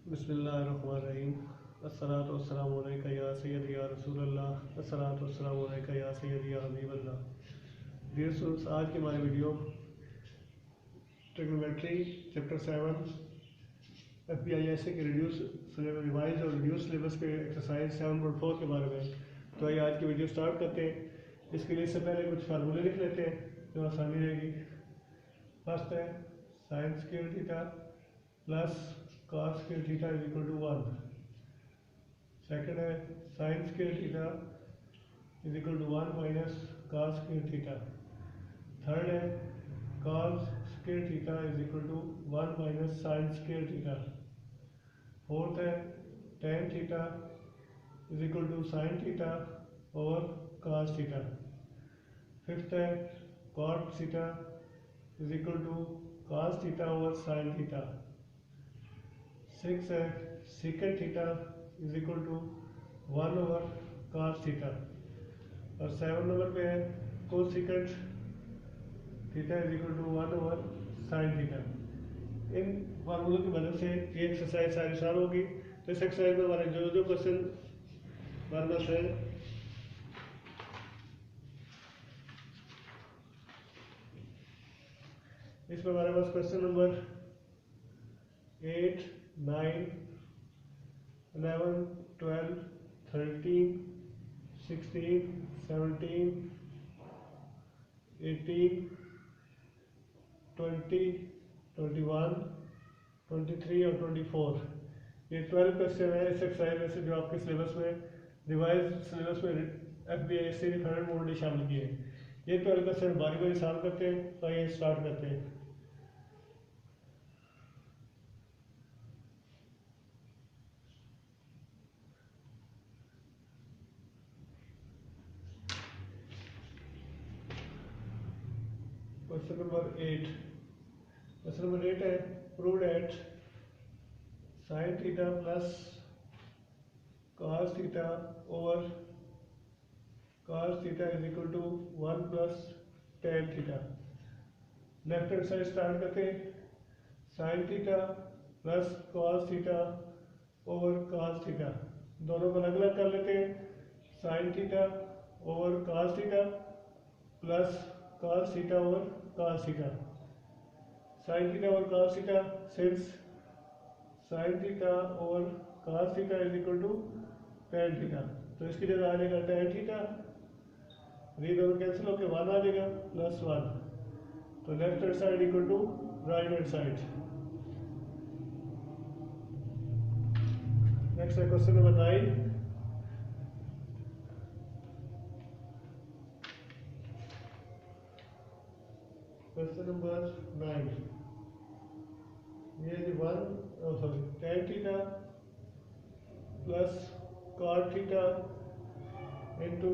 बिस्मिल्लाहिर्रहमानिर्रहीम। अस्सलातु वस्सलामु अलैका या सय्यदी या रसूलल्लाह। अस्सलातु वस्सलामु अलैका या सय्यदी या हबीबल्लाह। डियर स्टूडेंट्स, आज की हमारी वीडियो ट्रिग्नोमेट्री चैप्टर 7 FBISA के रिवाइज और रिड्यूस सिलेबस के एक्सरसाइज 7.4 के बारे में। तो आइए आज की वीडियो स्टार्ट करते हैं। इसके लिए इससे पहले कुछ फार्मूले लिख लेते हैं जो आसानी रहेगी। फर्स्ट है sine square theta plus cos square theta is equal to 1। Second है sine square theta is equal to 1 minus cos square theta. Third है cos square theta is equal to 1 minus sine square theta. Fourth है tan theta is equal to sine theta over cos theta. Fifth है cot theta is equal to cos theta over sine theta. Six है secant theta is equal to 1 over cos theta. और 7 number पे है cosecant theta is equal to 1 over sine theta. इन फार्मूलों की मदद से ये एक्सरसाइज सारी सॉल्व होगी। तो इस एक्सरसाइज में हमारे जो जो क्वेश्चन हमारे पास है इसमें हमारे पास क्वेश्चन नंबर 8, 9, 11, 12, 13, 16, 17, 18, 20, 21, 23 और 24। ये 12 क्वेश्चन है इस एक्सरसाइज में से जो आपके सिलेबस में रिवाइज सिलेबस में FBISA ने 100 मोड शामिल किए हैं। ये 12 क्वेश्चन बारी बारी सॉल्व करते हैं। तो आइए स्टार्ट करते हैं। Question number 8। क्वेश्चन नंबर 8 है prove that sine theta plus cos theta over cos theta is equal to 1 plus tan theta. Left hand side start करते हैं। Sine theta plus cos theta over cos theta, दोनों को अलग अलग कर लेते हैं। Sine theta over cos theta plus cos theta over cos theta. Sine theta over cos theta since sine theta over cos theta is equal to tan theta, तो इसकी जगह आ जाएगा tan थीटा। ये दोनों कैंसिल होकर 1 आ जाएगा प्लस 1। तो left hand side equal to right hand side. Next है क्वेश्चन नंबर 9। क्वेश्चन नंबर 9 ये 1 tan theta plus cot theta into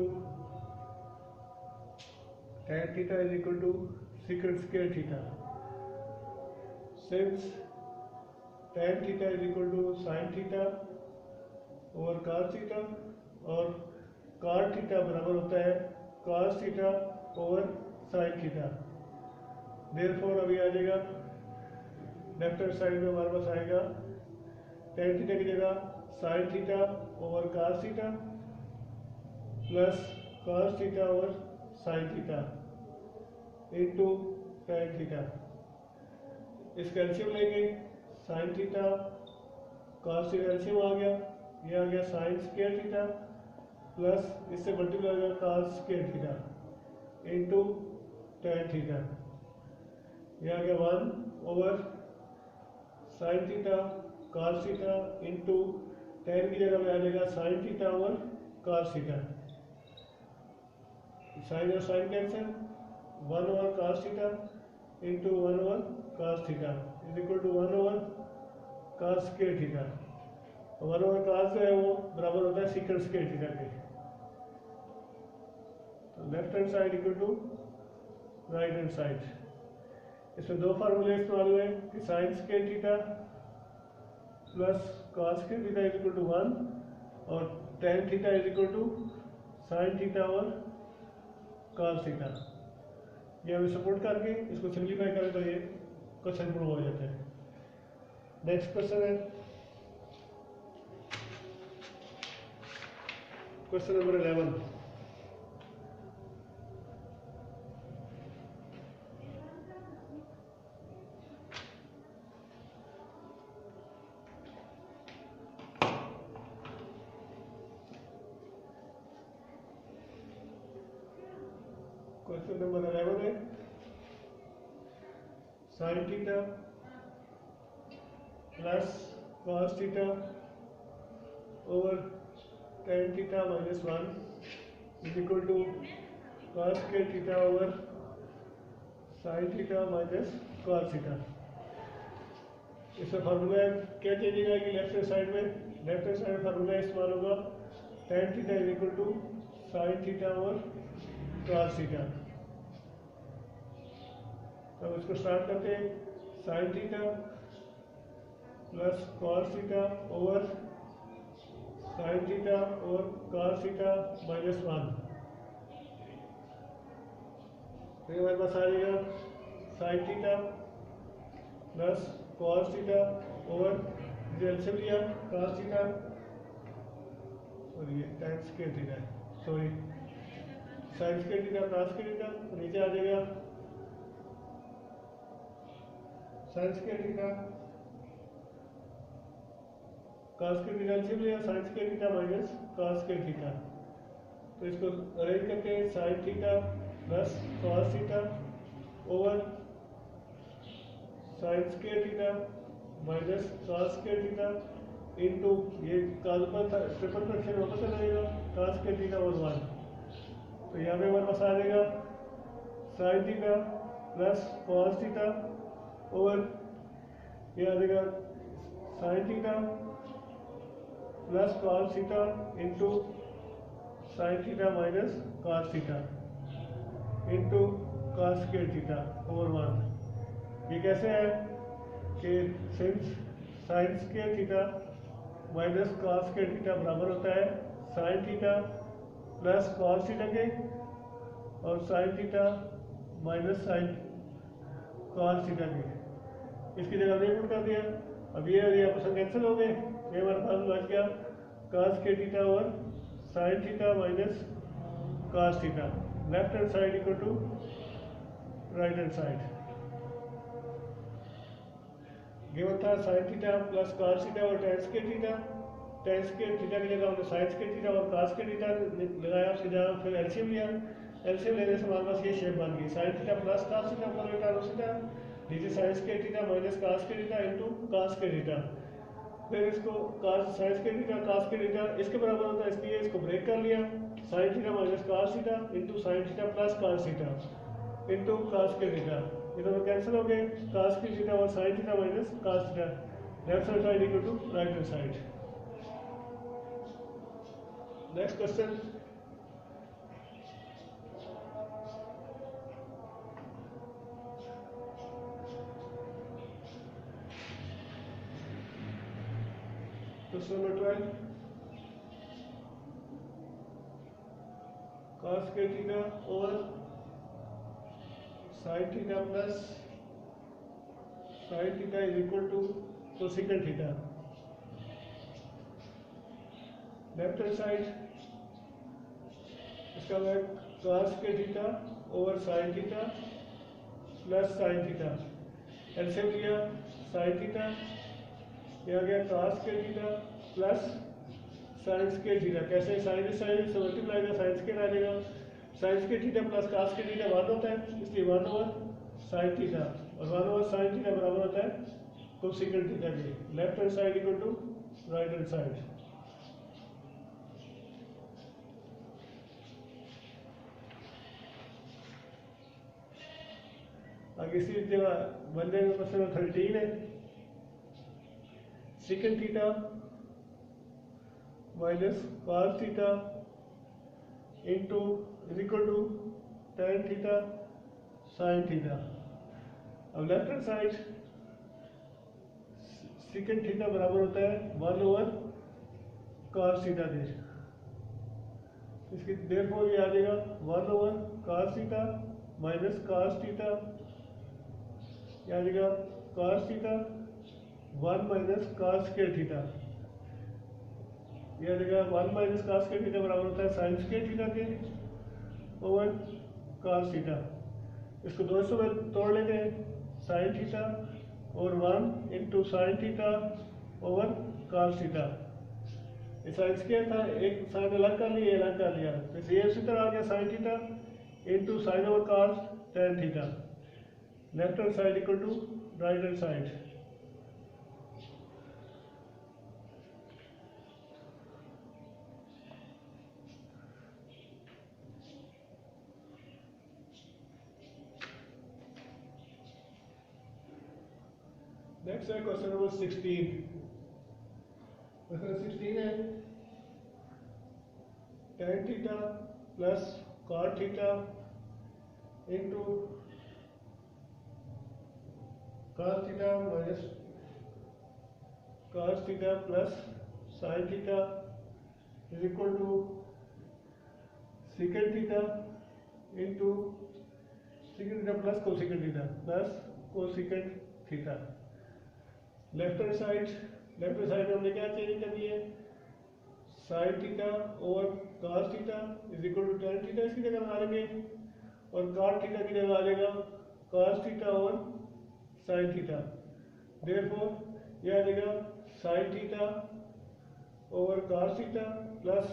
tan theta is equal to secant square theta. Since tan theta is equal to sine theta over cos theta और cot theta बराबर होता है cos theta over sine theta. Therefore अभी आ जाएगा left hand side में हमारे पास आएगा tan थीटा की जगह sine theta over cos theta plus cos theta over sine theta into tan theta. इसका एलसीएम लेंगे। Sine theta cos theta LCM आ गया, ये आ गया साइन स्क्वायर थीटा प्लस इससे मल्टीप्लाई हो गया cos square theta into tan theta. ये आ गया 1 over sine theta cos theta into tan की जगह में आ जाएगा sine theta over cos theta. Sine और sine cancel, 1 over cos theta into 1 over cos theta is equal to 1 over cos square theta. 1 over cos जो है वो बराबर होता है secant स्क्वायर थीटा के। तो left hand side equal to right hand side. इसमें दो फार्मूले इस्तेमाल हुए कि sine square theta plus cos square theta is equal to 1 और tan theta is equal to sine theta और cos थीटा। ये हमें सपोर्ट करके इसको सिंप्लीफाई करें तो ये क्वेश्चन प्रूव हो जाता है। नेक्स्ट क्वेश्चन है क्वेश्चन नंबर 11। क्वेश्चन नंबर 11 है sine theta plus cos theta over tan theta minus 1 is equal to cos square theta over sine theta minus cos theta. इसमें फार्मूला क्या चेंजिंग आएगी left hand side में? Left hand side formula इस्तेमाल होगा tan theta is equal to sine theta over cos theta. अब इसको start करते हैं। Sine theta plus cos theta over sine theta और कॉस थीटा माइनस 1। फिर हमारे पास आ जाएगा sine theta plus cos theta over LCM लिया कॉस थीटा और ये tan square theta sorry sine square theta cos square theta नीचे आ जाएगा sine square theta cos square theta LCM लिया sine square theta minus cos square theta. तो इसको arrange करके sine theta plus cos theta over sine square theta minus cos square theta into ये triple fraction वापस आ जाएगा cos square theta over 1। तो यहाँ पे हमारे पास आ जाएगा sine theta plus cos theta over ये आ जाएगा sine theta plus cos theta into sine theta minus cos theta into cos square theta over 1। ये कैसे है कि since sign square theta minus cos square theta बराबर होता है sine theta plus cos theta के और sine theta minus sine cos theta के। इसकी जगह हमने पुट कर दिया। अब ये ऑप्शन कैंसिल हो गए। ये हमारे पास बच गया कॉस स्क्वायर थीटा और sine theta minus cos theta. Left hand side equal to right hand side. Given था sine theta plus cos theta और tan square theta. tan square theta की जगह हमने साइन स्क्वायर थीटा और cos square theta लगाया। उसकी जगह फिर एलसीएम लिया। एलसीएम लेने से हमारे पास ये शेप बन गई sign theta plus cos theta ऊपर बेटा थीटा नीचे sign square theta minus cos square theta into cos square theta. फिर इसको cos sine square theta cos square theta इसके बराबर होता है इसलिए इसको ब्रेक कर लिया sign theta minus cos theta into sine theta plus cos theta into cos square theta. ये दोनों कैंसिल हो गए कॉस स्क्वायर थीटा और sine theta minus cos theta. Left hand side equal to right hand side. Next question question number 12 cos square theta और sin theta plus sin theta is equal to cosecant theta. Left hand side इसका मतलब cos square theta over sin theta plus sin theta. LCM लिया sin theta ये आ गया cos square theta plus sine square theta. कैसे sine से multiply का sine square आ जाएगा। Sine square theta plus cos square theta 1 होता है इसलिए 1 ओवर साइन थीटा और 1 ओवर साइन थीटा बराबर होता है कोसेकेंट थीटा के। Left hand side equal to right hand side. आगे इसी बनने में क्वेश्चन 13 है secant theta minus cos theta into is equal to tan theta sine theta. अब left hand side secant theta बराबर होता है 1 ओवर कॉस थीटा के। इसकी देयरफॉर ये आ जाएगा 1 over cos theta minus cos theta ये आ जाएगा cos theta 1 minus cos square theta. यह देखा 1 माइनस कास स्क्वायर थीटा बराबर होता है साइन स्क्वायर थीटा के ओवर कास थीटा। इसको 200 में तोड़ लेते हैं, साइन थीटा और 1 into sine theta over cos theta. ये साइन स्क्वायर था, एक साइन अलग कर लिया, अलग कर लिया, तो ये उसी तरह आ गया sine theta into sine over cos tan theta. Left hand side equal to right hand side. Next है क्वेश्चन नंबर 16। क्वेश्चन 16 है tan theta plus cot theta into cos theta minus cos theta plus sin theta is equal to secant theta into secant theta plus cosecant theta plus cosecant theta. Left hand side में हमने क्या change करनी है, sine theta over cos theta is equal to tan theta इसकी जगह बना लेंगे, और cot थीटा की जगह आ जाएगा cos theta over sin theta. Therefore यह आ जाएगा sin theta over cos theta plus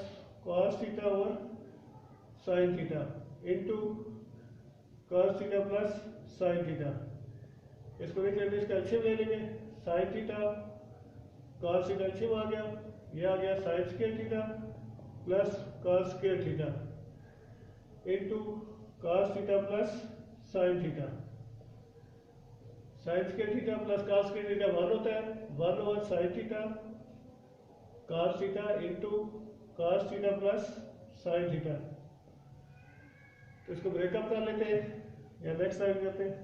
cos theta over sin theta into cos theta plus sin theta. इसको देख लेते हैं, इसका एलसीएम ले लेंगे, sine theta cos theta LCM आ गया, यह आ गया sine square theta plus cos square theta into cos theta plus sin theta. Sine square theta plus cos square theta 1 होता है, 1 over sine theta cos theta into cos theta plus sin theta. तो इसको breakup कर लेते हैं या next side करते हैं।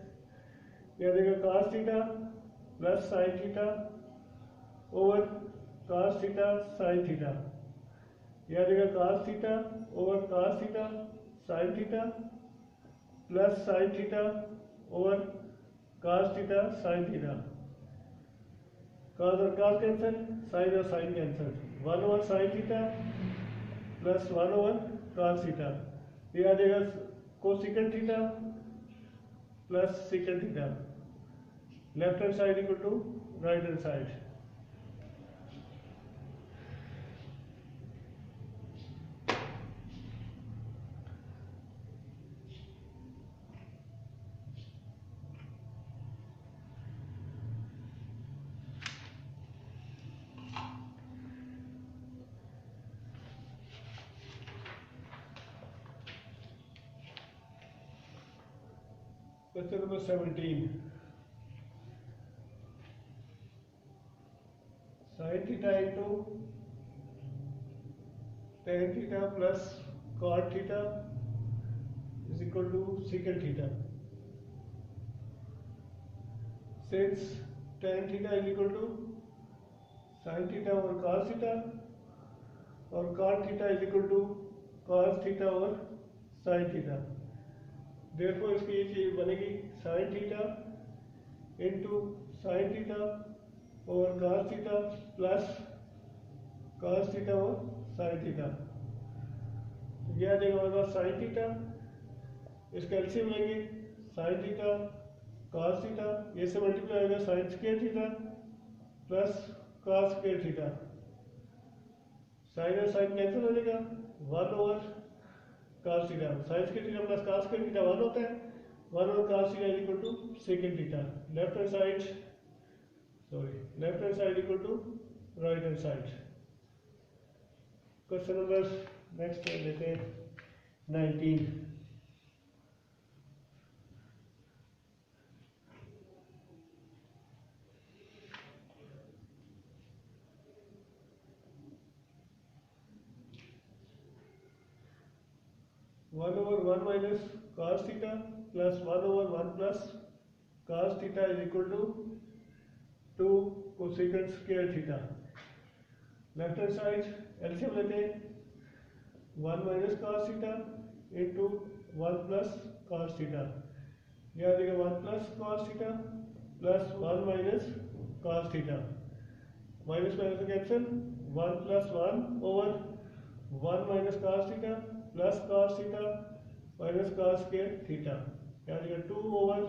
यह देखो cos theta plus sin theta over cos theta sin theta. यह देखो cos theta over cos theta sin theta plus sin theta over cos theta sin theta. cos और cos कैंसिल, sin और sin cancel, 1 over sin theta plus 1 over cos theta. यह आ जाएगा cosecant theta plus secant theta. Left hand side equal to right hand side. Question number 17। Sine theta into tan theta plus cot theta is equal to secant theta. Since tan theta is equal to sin theta over cos theta और cot theta is equal to cos theta over sin theta, therefore इसकी ये चीज बनेगी sin theta into sin theta over cos theta plus cos theta over sin theta. यह आ जाएगा हमारे पास sin थीटा, इसका एलसीएम लेंगे, sin थीटा cos थीटा, ये से मल्टीप्लाई होगा sin square theta plus cos square theta. sin और sin कैंसिल हो जाएगा, 1 over cos theta, sin square theta plus cos square theta 1 होता है, 1 over cos theta is equal to secant theta. Left hand side equal to right hand side. Question number next लेते हैं 19। One over 1 minus cos theta plus 1 over 1 plus cos theta is equal to 2 cosecant square theta. Left hand side LCM लेते हैं, 1 minus cos theta into 1 plus cos theta. यह आ जाएगा 1 plus cos theta plus 1 minus cos theta. Minus minus cancel, 1+1/1 minus cos theta plus cos theta minus cos square theta, क्या आ जाएगा 2/1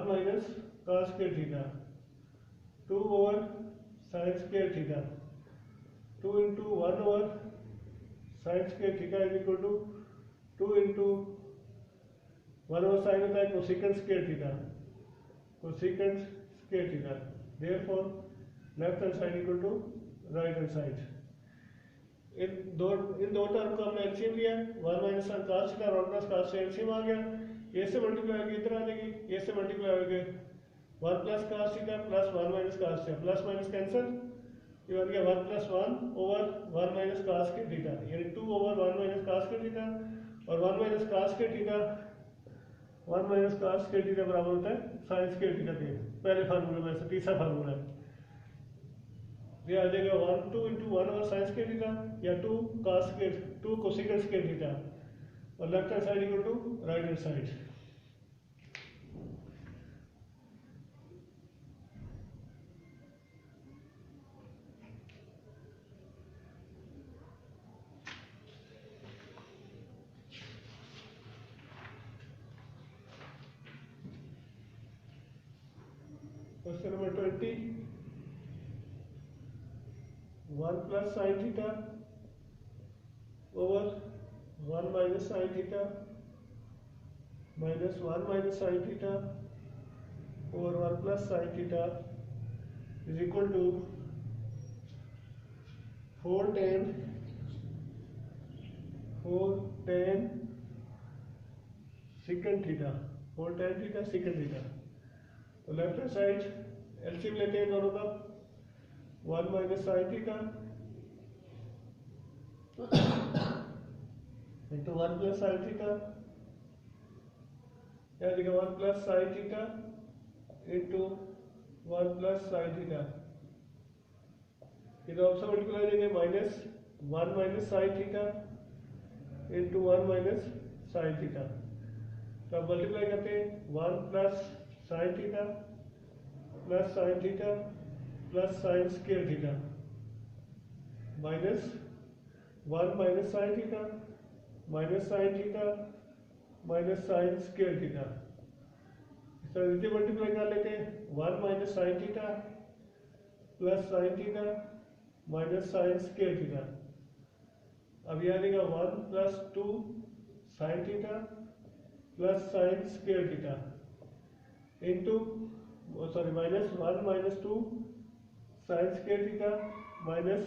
minus cos square theta, 2/sin square theta, 2 into 1/sin square theta is equal to 2 into 1/sin होता है cosecant square theta, cosecant square theta, therefore left hand side equal to right hand side. इन दो term को हमने LCM लिया, 1 minus cos theta और 1 plus cos से LCM आ गया, ए से मल्टीप्लाई होगी इधर आ जाएगी, ए से मल्टीप्लाई होगी 1 plus cos theta plus 1 minus cos theta, plus minus cancel, ये बन गया 1+1/1 माइनस cos के थीटा, यानी 2/1 माइनस cos के थीटा, और 1 माइनस cos के थीटा 1 माइनस cos के थीटा बराबर होता है sin स्क्वायर थीटा के, पहले फार्मूले में से तीसरा फार्मूला है, ये आ जाएगा 2 into 1/sin स्क्वायर थीटा या 2 कोसेकेंट स्क्वायर थीटा, और left hand side equal to right hand side. Question number 20, 1 plus sin theta over 1 minus sin theta minus 1 minus sin theta over 1 plus sin theta is equal to 4 tan secant theta, 4 tan theta secant theta. तो left hand side LCM लेते हैं दोनों का, 1 minus sin theta into 1 plus sin theta, क्या लिखा 1 plus sin theta into 1 plus sin theta, इधर option multiply देंगे -1 minus sin theta into 1 minus sin theta, तो अब मल्टीप्लाई करते हैं 1 plus sin theta plus sin theta plus sin square theta minus 1 minus sin theta minus sin theta minus sin square theta, इस तरह से multiply कर लेते हैं 1 minus sin theta plus sin theta minus sin square theta, अब यह आ जाएगा 1 plus 2 sin theta plus sin square theta into minus 1 minus 2 sin square theta minus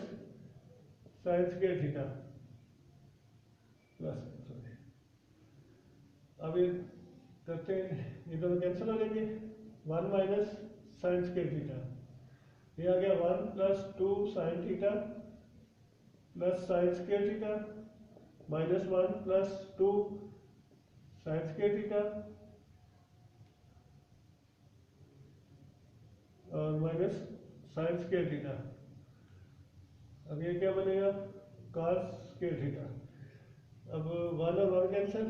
sin square theta plus अब ये करते हैं, ये दोनों कैंसिल हो जाएंगे, 1 माइनस sin स्क्वायर थीटा, ये आ गया 1 plus 2 sin theta plus sin square theta minus 1 plus 2 sin square theta और माइनस sin स्क्वायर थीटा, अब ये क्या बनेगा cos स्क्वायर थीटा, अब 1 और 1 कैंसिल,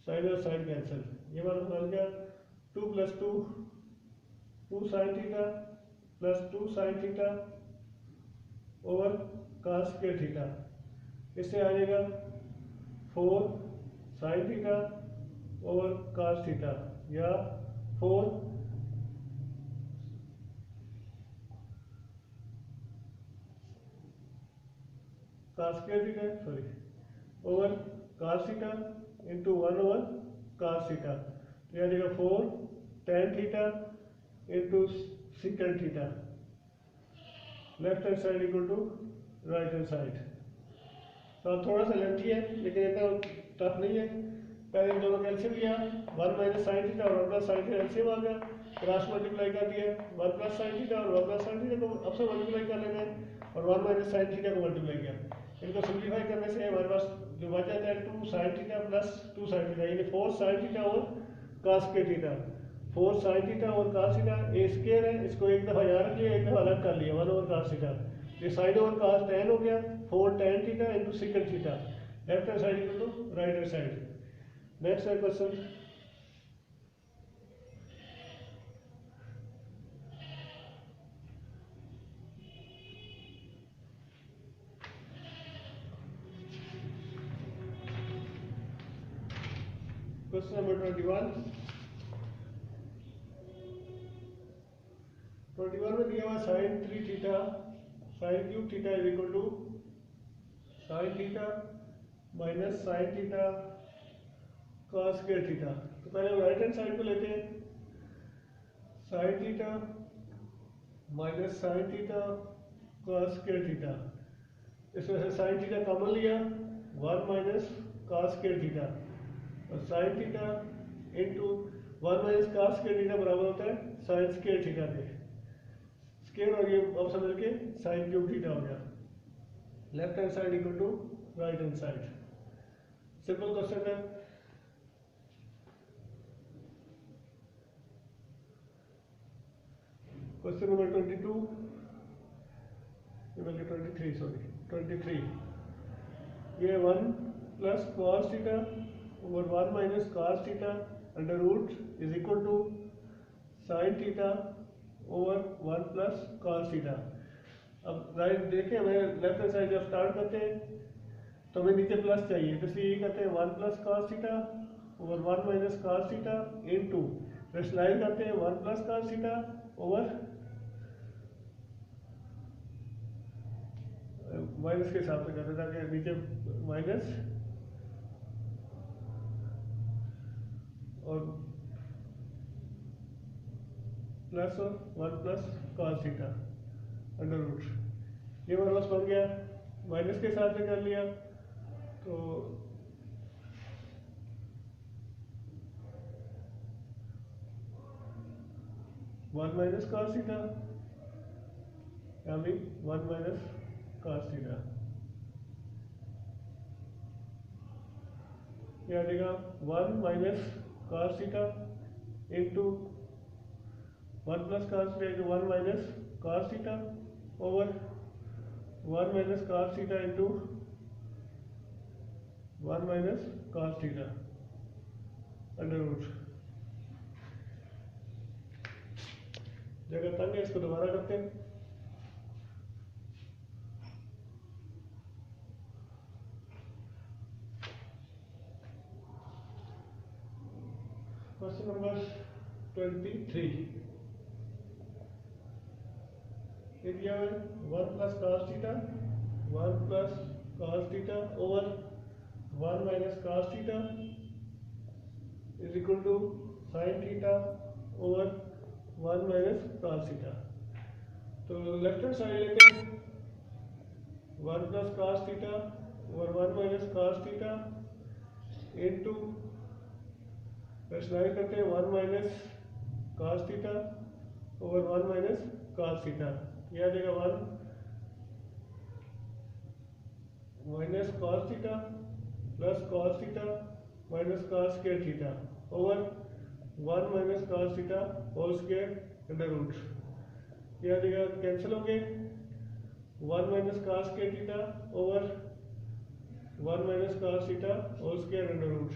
sin और sin कैंसिल, ये बन गया 2 plus 2 sin theta plus 2 sin theta over cos square theta, इससे आ जाएगा 4 sin theta over cos theta या 4 cos square theta over cos theta into 1 over cos theta, तो यह देगा 4 tan theta into secant theta, left hand side equal to right hand side. तो थोड़ा सा लेंथी है लेकिन इतना टफ नहीं है, पहले इन दोनों कैंसिल किया, 1 माइनस sin थीटा और 1 प्लस sin थीटा एलसीएम आ गया, क्रॉस मल्टीप्लाई कर दिया, 1 प्लस sin थीटा और 1 प्लस sin थीटा को अब से मल्टीप्लाई कर लेते हैं और 1 माइनस sin थीटा को मल्टीप्लाई किया, इनको सिंप्लीफाई करने से हमारे पास जो बच जाता है 2 sin theta plus 2 sin theta, यानी 4 sin थीटा और cos के थीटा, 4 sin थीटा और cos थीटा ए स्क्वायर है, इसको एक दफ़ा यहाँ रख लिया, एक दफ़ा अलग कर लिया 1 ओवर cos थीटा, ये sin ओवर cos tan हो गया, 4 tan theta into secant theta, left hand side equal to right hand side. Next है क्वेश्चन क्वेश्चन नंबर 21 में दिया हुआ sine 3 theta sine cube theta is equal to sine theta minus sine theta cos square theta. तो पहले right hand side को लेते हैं, sine theta minus sine theta cos square theta. इसमें से साइन थीटा कॉमन लिया 1 माइनस कॉस स्क्वायर थीटा और sine theta into 1 minus cos square theta बराबर होता है साइन स्क्वायर थीटा के। स्क्वायर और ये ऑप्शन मिलके साइन क्यूब थीटा हो गया। Left hand side equal to right hand side. Simple question है। क्वेश्चन नंबर 23 ये 1 plus cos theta over 1 minus cos theta under root is equal to sine theta over 1 plus cos theta. अब right देखें, हमें left hand side जब start करते हैं तो हमें नीचे प्लस चाहिए, तो इसलिए ये करते हैं 1 plus cos theta over 1 minus cos theta into rationalise करते हैं 1 plus cos theta over minus के हिसाब से करते हैं ताकि नीचे माइनस और प्लस और 1 plus cos theta under root. ये हमारे पास बन गया, माइनस के हिसाब से कर लिया तो 1 माइनस कॉस थीटा या भी 1 माइनस कॉस थीटा। क्या आ जाएगा 1 minus cos theta into 1 plus cos theta into 1 minus cos theta over 1 minus cos theta into 1 minus cos theta under root. जगह तंग है, इसको दोबारा करते हैं। क्वेश्चन नंबर 23 दिया है 1 plus cos theta 1 plus cos theta over 1 minus cos theta is equal to sine theta over 1 minus cos theta. तो लेफ्ट हैंड साइड लेते हैं 1 plus cos theta over 1 minus cos theta into rationalise करते हैं 1 minus cos theta over 1 minus cos theta. यह आ जाएगा 1 minus cos theta plus cos theta minus cos square theta over 1 minus cos theta whole square under root. यह आ जाएगा cancel हो गए 1 minus cos square theta over 1 minus cos theta whole square under root.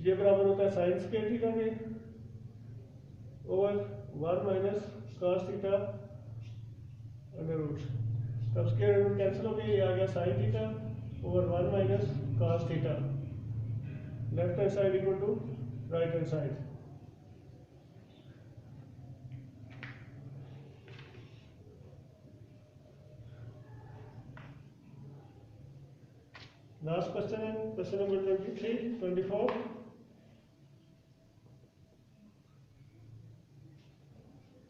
ये बराबर होता है sine square theta के over 1 minus cos theta under root. तब स्क्वायर रूट कैंसिल हो गया, ये आ गया sine theta over 1 minus cos theta. Left hand side equal to right hand side. Last question है question number 24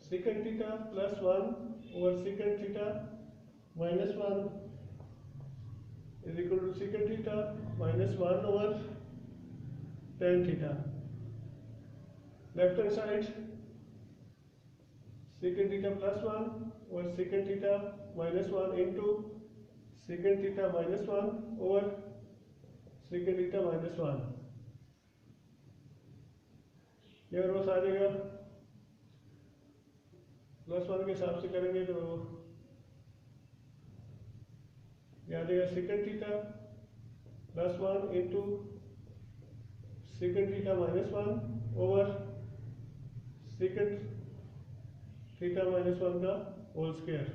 secant theta plus 1 over secant theta minus 1 is equal to secant theta minus 1 over tan theta. Left hand side secant theta plus 1 over secant theta minus 1 into secant theta minus 1 over secant theta minus 1। यह रोज आ जाएगा plus 1 के हिसाब से करेंगे तो याद आएगा second theta plus 1 into second theta minus 1 over second theta minus 1 का होल स्क्वायर।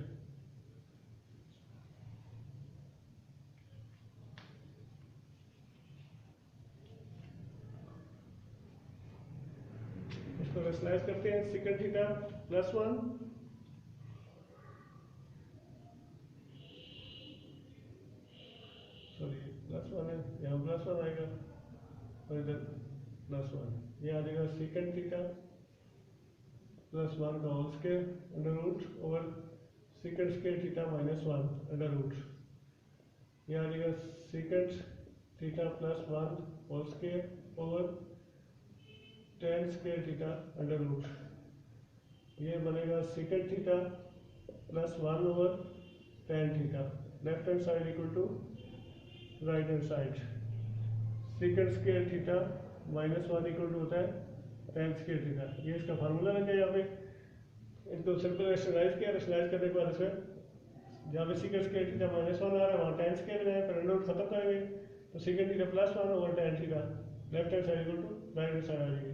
रेशनलाइज करते हैं। Second theta plus 1 sorry plus 1 है, यहाँ प्लस 1 आएगा और इधर प्लस 1, ये आ जाएगा सेकंड थीटा प्लस 1 का whole square under root over second square theta minus 1 under root, ये आ जाएगा second theta plus 1 whole square over tan square theta under root, ये बनेगा second theta plus 1 over tan theta, left hand side equal to right hand side, second square theta minus 1 equal to होता है ten square theta, ये इसका formula लग गया। यहाँ पे इनको सिंपल रेशनलाइज किया, रेशनलाइज करने के बाद इसमें जहाँ पे सेकंड स्क्वायर थीटा माइनस 1 आ रहा है वहाँ टेन स्क्वायर में है, पर अंडर रूट खत्म करेंगे तो secant theta plus 1 over tan theta left hand side equal to right hand side आ जाएगी।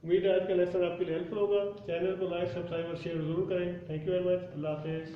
उम्मीद है आज का लेसन आपके लिए हेल्पफुल होगा। चैनल को लाइक सब्सक्राइब और शेयर जरूर करें। Thank you very much. अल्लाह हाफिज़।